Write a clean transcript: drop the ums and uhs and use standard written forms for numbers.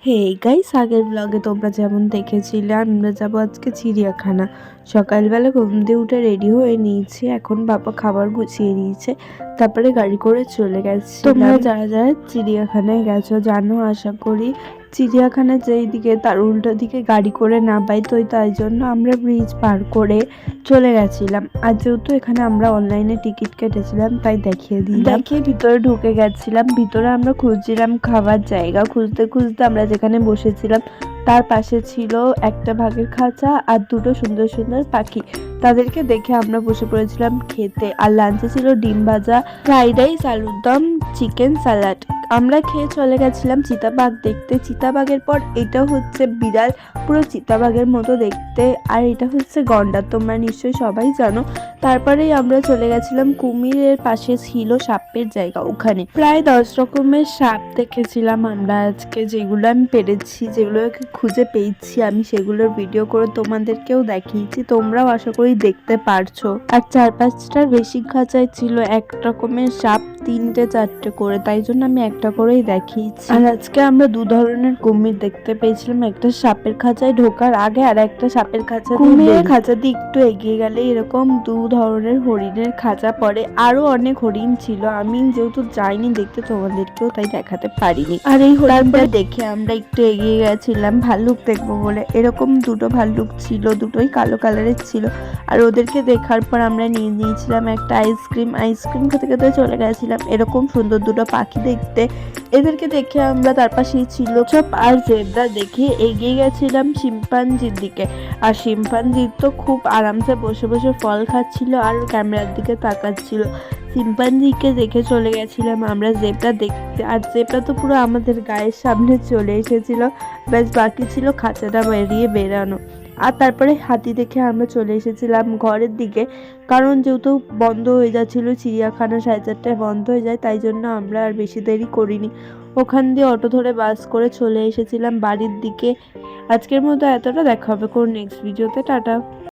Hey guys, আগের ব্লগে তোমরা যেমন দেখেছিলে আমরা যাবো আজকে চিড়িয়াখানা। সকালবেলা ঘুম দিয়ে উঠে রেডি হয়ে নিয়েছি, এখন বাবা খাবার গুছিয়ে নিয়েছে, তারপরে গাড়ি করে চলে গেছে। তোমরা যারা যারা চিড়িয়াখানায় গেছো জানো আশা করি। চিড়িয়াখানা যেই দিকে তার উল্টো দিকে গাড়ি করে না পাই, তো তাই জন্য আমরা ব্রিজ পার করে চলে গেছিলাম। আর যেহেতু এখানে আমরা অনলাইনে টিকিট কেটেছিলাম তাই দেখিয়ে ভিতরে ঢুকে গেছিলাম। ভিতরে আমরা খুঁজছিলাম খাবার জায়গা, খুঁজতে খুঁজতে আমরা যেখানে বসেছিলাম তার পাশে ছিল একটা বাঘের খাঁচা আর দুটো সুন্দর সুন্দর পাখি। তাদেরকে দেখে আমরা বসে পড়েছিলাম খেতে। আর লাঞ্চে ছিল ডিম ভাজা, ফ্রাইড রাইস, আলুর দম, চিকেন সালাড। আমরা খেয়ে চলে গেছিলাম চিতাবাঘ দেখতে। চিতাবাঘের পর এটা হচ্ছে বিড়াল, পুরো চিতাবাঘের মতো দেখতে। আর এটা হচ্ছে গন্ডার, তোমরা নিশ্চয়ই সবাই জানো। তারপরেই আমরা চলে গেছিলাম কুমিরের পাশে ছিল সাপের জায়গা, ওখানে প্রায় 10 রকমের সাপ দেখেছিলাম আমরা আজকে। যেগুলো আমি পেরেছি, যেগুলোকে খুঁজে পেয়েছি আমি, সেগুলোর ভিডিও করে তোমাদেরকেও দেখিয়েছি, তোমরাও আশা করি দেখতে পারছো। আর 4-5টার বেশি খাঁচায় ছিল এক রকমের সাপ, 3-4টে করে, তাই জন্য আমি একটা করেই দেখিয়েছি। আর আজকে আমরা দু ধরনের কুমির দেখতে পেয়েছিলাম, একটা সাপের খাঁচায় ঢোকার আগে আর একটা সাপের খাঁচা। কুমিরের খাঁচা দিয়ে একটু এগিয়ে গেলে এরকম দু ধরনের হরিণের খাঁচা পড়ে। আরো অনেক হরিণ ছিল, আমি যেহেতু যাইনি দেখতে তোমাদেরকেও তাই দেখাতে পারিনি। আর এই হরিণটা দেখে আমরা একটু এগিয়ে গেছিলাম ভাল্লুক দেখবো বলে। এরকম দুটো ভাল্লুক ছিল, দুটোই কালো কালারের ছিল। আর ওদেরকে দেখার পর আমরা নিয়ে নিয়েছিলাম একটা আইসক্রিম খেতে খেতে চলে গেছিলাম এরকম সুন্দর দুটো পাখি দেখতে। এদেরকে দেখে আমরা তার পাশেই ছিল চপ আর জেব্রা দেখে এগিয়ে গেছিলাম শিম্পাঞ্জির দিকে। আর শিম্পাঞ্জি তো খুব আরামসে বসে বসে ফল খাচ্ছিল আর ক্যামেরার দিকে তাকাচ্ছিল। শিম্পাঞ্জিকে দেখে চলে গেছিলাম আমরা জেব্রা দেখতে। আর জেব্রা তো পুরো আমাদের গায়ের সামনে চলে এসেছিল, ব্যাস বাকি ছিল খাঁচাটা বেরানো। আর তারপরে হাতি দেখে আমরা চলে এসেছিলাম ঘরের দিকে, কারণ যেহেতু বন্ধ হয়ে যাচ্ছিল, চিড়িয়াখানা 4:30টায় বন্ধ হয়ে যায়, তাই জন্য আমরা আর বেশি দেরি করিনি। ওখান দিয়ে অটো ধরে বাস করে চলে এসেছিলাম বাড়ির দিকে। আজকের মতো এতটা, দেখা হবে কোন নেক্সট ভিডিওতে। টাটা।